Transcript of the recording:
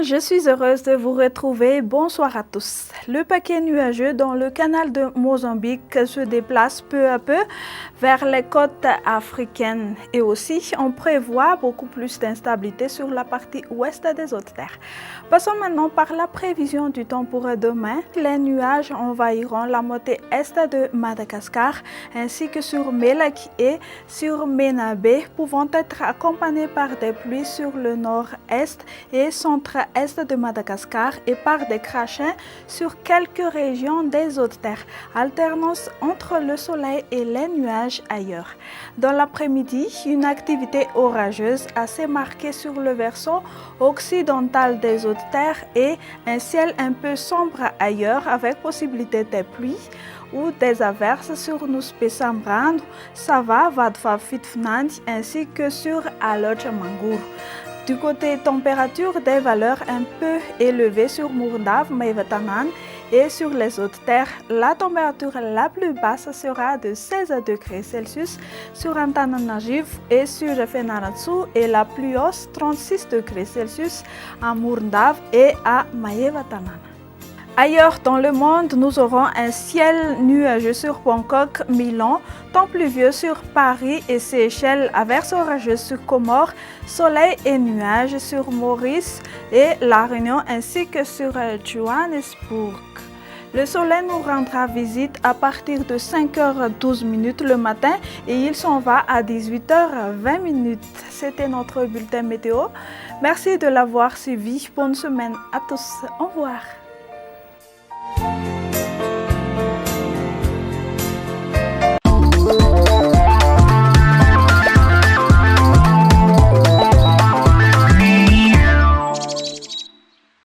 je suis heureuse de vous retrouver. Bonsoir à tous. Le paquet nuageux dans le canal de Mozambique se déplace peu à peu vers les côtes africaines et aussi on prévoit beaucoup plus d'instabilité sur la partie ouest des hautes terres. Passons maintenant par la prévision du temps pour demain. Les nuages envahiront la moitié est de Madagascar ainsi que sur Melaky et sur Menabé, pouvant être accompagnés par des pluies sur le nord-est et centre-est de Madagascar et par des crachats sur quelques régions des hautes terres. Alternance entre le soleil et les nuages ailleurs. Dans l'après-midi, une activité orageuse assez marquée sur le versant occidental des hautes terres et un ciel un peu sombre ailleurs avec possibilité de pluie ou des averses sur Nuspessambrando, Sava, Vadva Fitfnandi ainsi que sur Alochamangour. Du côté température, des valeurs un peu élevées sur Mourdav, Maivatanan et sur les hautes terres. La température la plus basse sera de 16 degrés Celsius sur Antananarivo et sur Fenaratsu et la plus haute 36 degrés Celsius à Mourdav et à Maivatanan. Ailleurs dans le monde, nous aurons un ciel nuageux sur Bangkok, Milan, temps pluvieux sur Paris et Seychelles, averses orageuses sur Comores, soleil et nuages sur Maurice et La Réunion ainsi que sur Johannesburg. Le soleil nous rendra visite à partir de 5h12 le matin et il s'en va à 18h20. C'était notre bulletin météo. Merci de l'avoir suivi. Bonne semaine à tous. Au revoir.